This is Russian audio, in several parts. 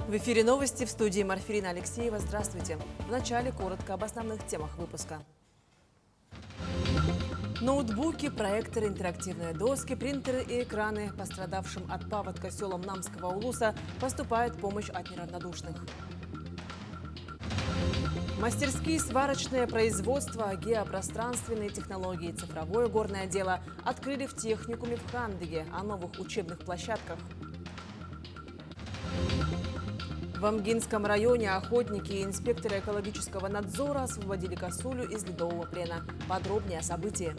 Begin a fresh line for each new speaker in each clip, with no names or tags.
В эфире новости, в студии Марфирина Алексеева. Здравствуйте. Вначале коротко об основных темах выпуска. Ноутбуки, проекторы, интерактивные доски, принтеры и экраны. Пострадавшим от паводка селам Намского Улуса поступает помощь от неравнодушных. Мастерские, сварочное производство, геопространственные технологии, цифровое горное дело открыли в техникуме в Хандыге. О новых учебных площадках. В Амгинском районе охотники и инспекторы экологического надзора освободили косулю из ледового плена. Подробнее о событии.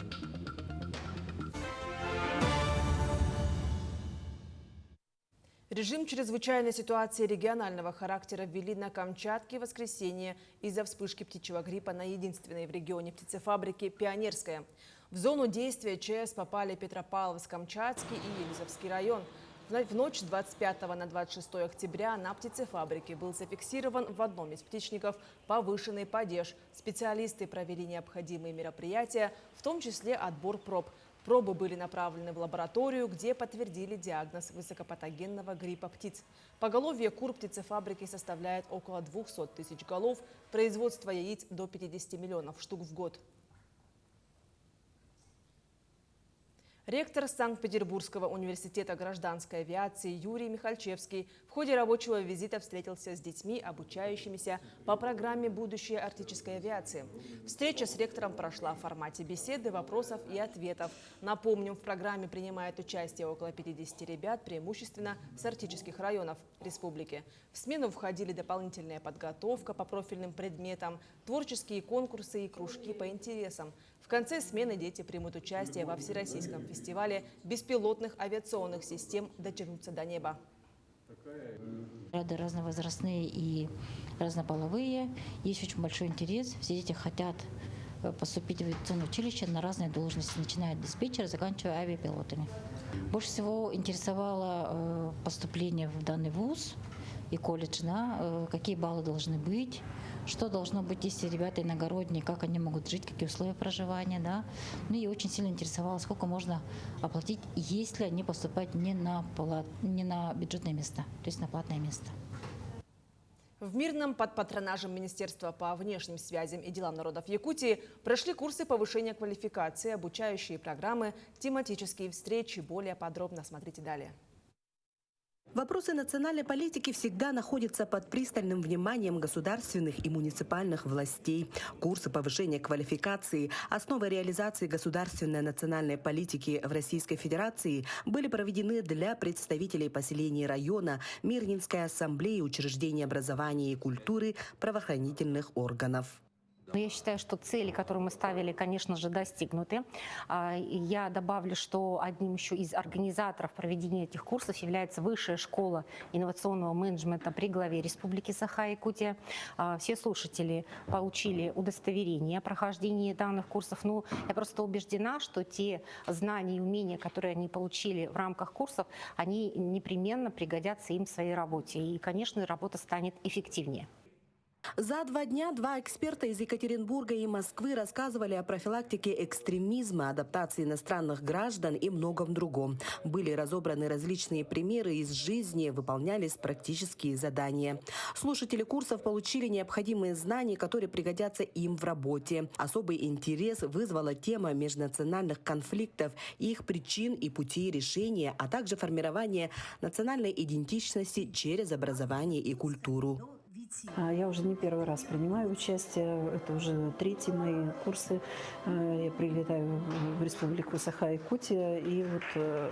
Режим чрезвычайной ситуации регионального характера ввели на Камчатке в воскресенье из-за вспышки птичьего гриппа на единственной в регионе птицефабрике «Пионерская». В зону действия ЧС попали Петропавловск-Камчатский и Елизовский район. В ночь с 25 на 26 октября на птицефабрике был зафиксирован в одном из птичников повышенный падеж. Специалисты провели необходимые мероприятия, в том числе отбор проб. Пробы были направлены в лабораторию, где подтвердили диагноз высокопатогенного гриппа птиц. Поголовье кур птицефабрики составляет около 200 тысяч голов, производство яиц до 50 миллионов штук в год. Ректор Санкт-Петербургского университета гражданской авиации Юрий Михальчевский в ходе рабочего визита встретился с детьми, обучающимися по программе «Будущее арктической авиации». Встреча с ректором прошла в формате беседы, вопросов и ответов. Напомним, в программе принимает участие около 50 ребят, преимущественно с арктических районов республики. В смену входили дополнительная подготовка по профильным предметам, творческие конкурсы и кружки по интересам. В конце смены дети примут участие во Всероссийском фестивале беспилотных авиационных систем «Дотянуться до неба».
Ряды разновозрастные и разнополовые. Есть очень большой интерес. Все дети хотят поступить в авиационное училище на разные должности, начиная от диспетчера, заканчивая авиапилотами. Больше всего интересовало поступление в данный вуз и колледж, какие баллы должны быть, что должно быть, если ребята иногородние, как они могут жить, какие условия проживания. Да? Ну и очень сильно интересовало, сколько можно оплатить, если они поступают не на бюджетное место, то есть на платное место.
В Мирном под патронажем Министерства по внешним связям и делам народов Якутии прошли курсы повышения квалификации, обучающие программы, тематические встречи. Более подробно смотрите далее.
Вопросы национальной политики всегда находятся под пристальным вниманием государственных и муниципальных властей. Курсы повышения квалификации, основы реализации государственной национальной политики в Российской Федерации были проведены для представителей поселений района, Мирнинской ассамблеи, учреждений образования и культуры, правоохранительных органов.
Но я считаю, что цели, которые мы ставили, конечно же, достигнуты. Я добавлю, что одним еще из организаторов проведения этих курсов является Высшая школа инновационного менеджмента при главе Республики Саха-Якутия. Все слушатели получили удостоверение о прохождении данных курсов. Но я просто убеждена, что те знания и умения, которые они получили в рамках курсов, они непременно пригодятся им в своей работе. И, конечно, работа станет эффективнее.
За 2 дня 2 эксперта из Екатеринбурга и Москвы рассказывали о профилактике экстремизма, адаптации иностранных граждан и многом другом. Были разобраны различные примеры из жизни, выполнялись практические задания. Слушатели курсов получили необходимые знания, которые пригодятся им в работе. Особый интерес вызвала тема межнациональных конфликтов, их причин и путей решения, а также формирование национальной идентичности через образование и культуру.
Я уже не первый раз принимаю участие, это уже 3-й мои курсы. Я прилетаю в Республику Саха-Якутия и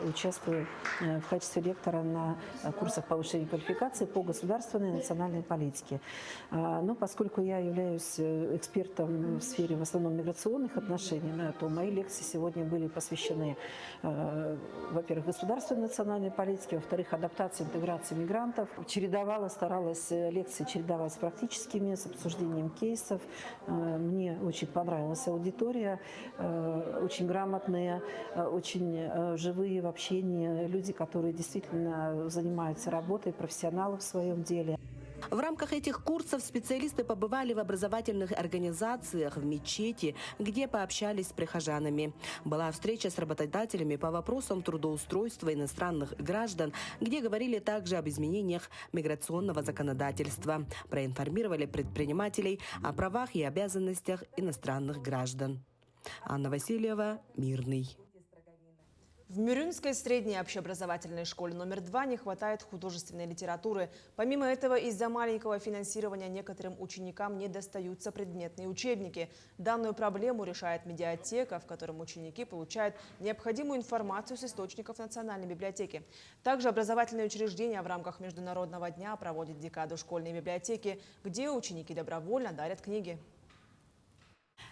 участвую в качестве лектора на курсах повышения квалификации по государственной и национальной политике. Но поскольку я являюсь экспертом в сфере в основном миграционных отношений, то мои лекции сегодня были посвящены, во-первых, государственной и национальной политике, во-вторых, адаптации, интеграции мигрантов. Старалась лекции чередовать с практическими, с обсуждением кейсов. Мне очень понравилась аудитория, очень грамотные, очень живые в общении люди, которые действительно занимаются работой, профессионалы в своем деле.
В рамках этих курсов специалисты побывали в образовательных организациях, в мечети, где пообщались с прихожанами. Была встреча с работодателями по вопросам трудоустройства иностранных граждан, где говорили также об изменениях миграционного законодательства. Проинформировали предпринимателей о правах и обязанностях иностранных граждан. Анна Васильева, Мирный.
В Мюрюнской средней общеобразовательной школе номер 2 не хватает художественной литературы. Помимо этого, из-за маленького финансирования некоторым ученикам не достаются предметные учебники. Данную проблему решает медиатека, в котором ученики получают необходимую информацию с источников Национальной библиотеки. Также образовательные учреждения в рамках Международного дня проводят декаду школьной библиотеки, где ученики добровольно дарят книги.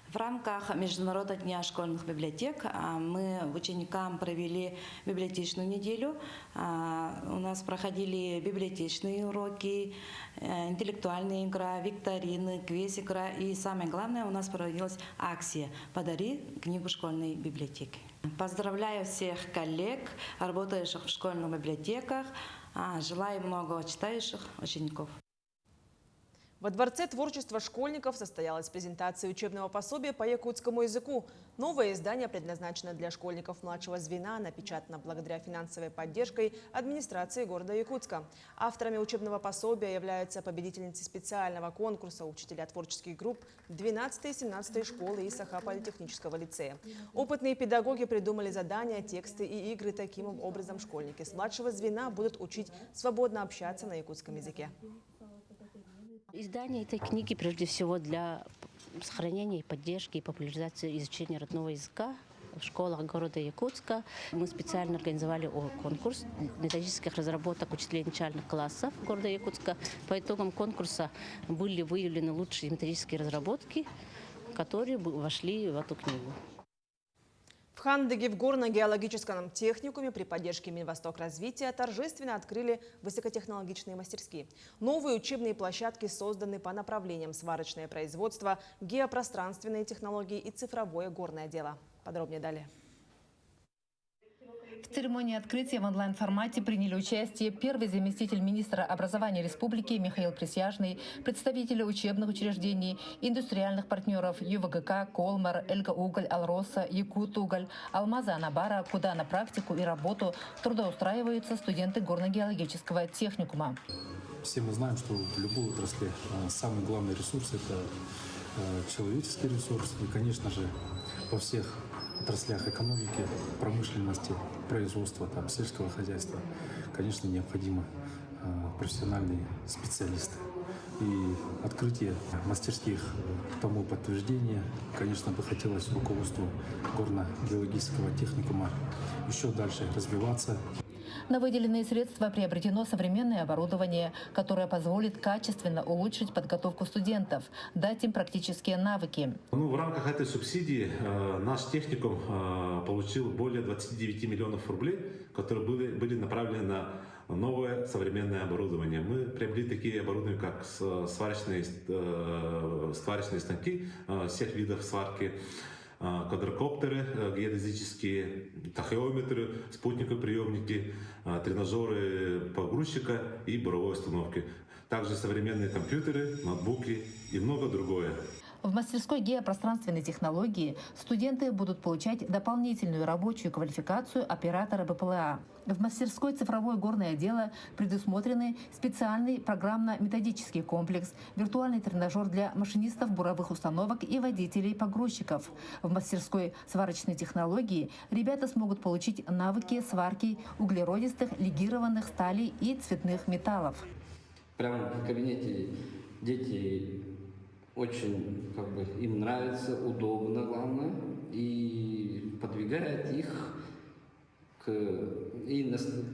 В рамках Международного дня школьных библиотек мы ученикам провели библиотечную неделю. У нас проходили библиотечные уроки, интеллектуальная игра, викторины, квиз-игра. И самое главное, у нас проводилась акция «Подари книгу школьной библиотеки». Поздравляю всех коллег, работающих в школьных библиотеках. Желаю много читающих учеников.
Во Дворце творчества школьников состоялась презентация учебного пособия по якутскому языку. Новое издание предназначено для школьников младшего звена, напечатано благодаря финансовой поддержке администрации города Якутска. Авторами учебного пособия являются победительницы специального конкурса учителя творческих групп 12 и 17 школы и Саха-политехнического лицея. Опытные педагоги придумали задания, тексты и игры. Таким образом, школьники с младшего звена будут учить свободно общаться на якутском языке.
Издание этой книги прежде всего для сохранения, поддержки и популяризации изучения родного языка в школах города Якутска. Мы специально организовали конкурс методических разработок учителей начальных классов города Якутска. По итогам конкурса были выявлены лучшие методические разработки, которые вошли в эту книгу.
В Хандыге в горно-геологическом техникуме при поддержке Минвосток развития торжественно открыли высокотехнологичные мастерские. Новые учебные площадки созданы по направлениям сварочное производство, геопространственные технологии и цифровое горное дело. Подробнее далее.
В церемонии открытия в онлайн-формате приняли участие первый заместитель министра образования республики Михаил Присяжный, представители учебных учреждений, индустриальных партнеров ЮВГК, Колмар, Эльга-Уголь, Алроса, Якут-Уголь, Алмаза Анабара, куда на практику и работу трудоустраиваются студенты горно-геологического техникума.
Все мы знаем, что в любой отрасли самый главный ресурс – это человеческий ресурс. И, конечно же, во всех отраслях экономики, промышленности, производства, сельского хозяйства, конечно, необходимы профессиональные специалисты. И открытие мастерских тому подтверждение. Конечно, бы хотелось руководству горно-геологического техникума еще дальше развиваться.
На выделенные средства приобретено современное оборудование, которое позволит качественно улучшить подготовку студентов, дать им практические навыки.
В рамках этой субсидии наш техникум получил более 29 миллионов рублей, которые были направлены на новое современное оборудование. Мы приобрели такие оборудования, как сварочные станки всех видов сварки, квадрокоптеры геодезические, тахеометры, спутниковые приемники, тренажеры погрузчика и буровой установки. Также современные компьютеры, ноутбуки и много другое.
В мастерской геопространственной технологии студенты будут получать дополнительную рабочую квалификацию оператора БПЛА. В мастерской цифровое горное дело предусмотрены специальный программно-методический комплекс, виртуальный тренажер для машинистов буровых установок и водителей погрузчиков. В мастерской сварочной технологии ребята смогут получить навыки сварки углеродистых, легированных сталей и цветных металлов.
Прямо в кабинете дети очень им нравится, удобно, главное, и подвигает их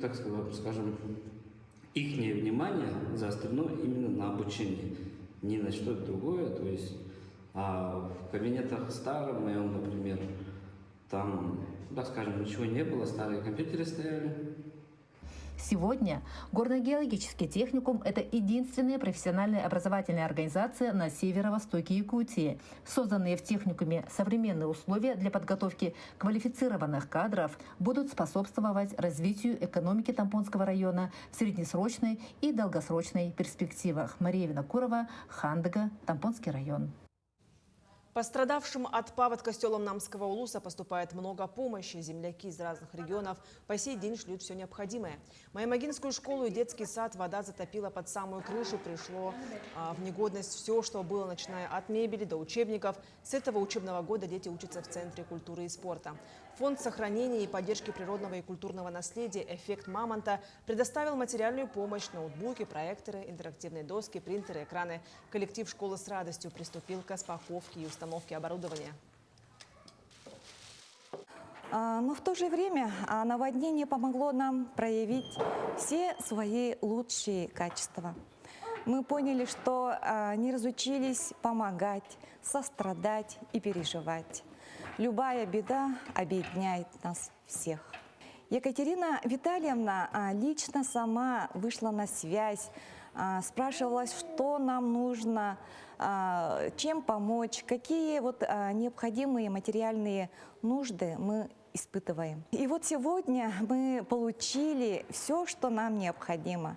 так скажем, их внимание заострено именно на обучение, не на что-то другое. То есть в кабинетах старом моем, например, там, так скажем, ничего не было, старые компьютеры стояли.
Сегодня горно-геологический техникум – это единственная профессиональная образовательная организация на северо-востоке Якутии. Созданные в техникуме современные условия для подготовки квалифицированных кадров будут способствовать развитию экономики Тампонского района в среднесрочной и долгосрочной перспективах. Мария Винокурова, Хандыга, Тампонский район.
Пострадавшим от паводка селам Намского улуса поступает много помощи. Земляки из разных регионов по сей день шлют все необходимое. Маямагинскую школу и детский сад вода затопила под самую крышу. Пришло в негодность все, что было, начиная от мебели до учебников. С этого учебного года дети учатся в Центре культуры и спорта. Фонд сохранения и поддержки природного и культурного наследия «Эффект Мамонта» предоставил материальную помощь: ноутбуки, проекторы, интерактивные доски, принтеры, экраны. Коллектив школы с радостью приступил к распаковке и установке оборудования.
Но в то же время наводнение помогло нам проявить все свои лучшие качества. Мы поняли, что не разучились помогать, сострадать и переживать. Любая беда объединяет нас всех. Екатерина Витальевна лично сама вышла на связь, спрашивала, что нам нужно, чем помочь, какие необходимые материальные нужды мы испытываем. И вот сегодня мы получили все, что нам необходимо.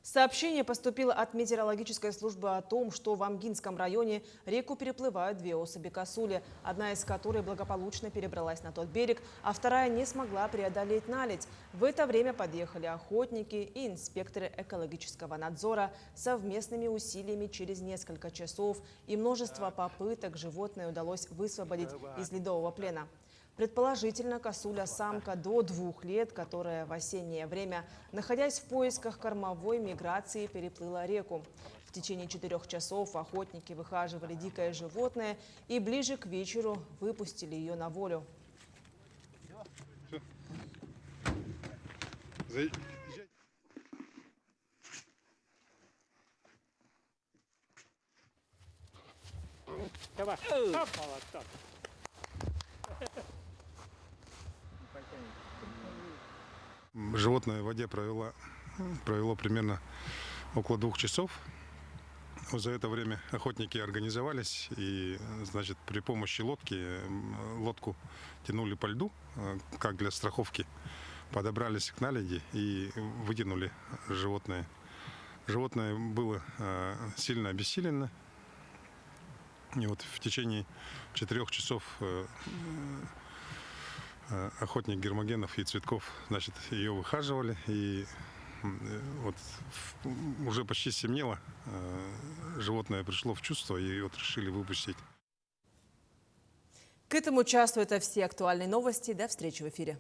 Сообщение поступило от метеорологической службы о том, что в Амгинском районе реку переплывают две особи косули, одна из которой благополучно перебралась на тот берег, а вторая не смогла преодолеть наледь. В это время подъехали охотники и инспекторы экологического надзора. Совместными усилиями через несколько часов и множество попыток животное удалось высвободить из ледового плена. Предположительно, косуля-самка до 2 лет, которая в осеннее время, находясь в поисках кормовой миграции, переплыла реку. В течение 4 часов охотники выхаживали дикое животное и ближе к вечеру выпустили ее на волю.
Животное в воде провело примерно около 2 часов. За это время охотники организовались и, значит, при помощи лодку тянули по льду, как для страховки, подобрались к наледи и вытянули животное. Животное было сильно обессилено. И вот в течение 4 часов охотник Гермогенов и Цветков, значит, ее выхаживали, и вот уже почти стемнело, животное пришло в чувство, и вот решили выпустить.
К этому часу это все актуальные новости. До встречи в эфире.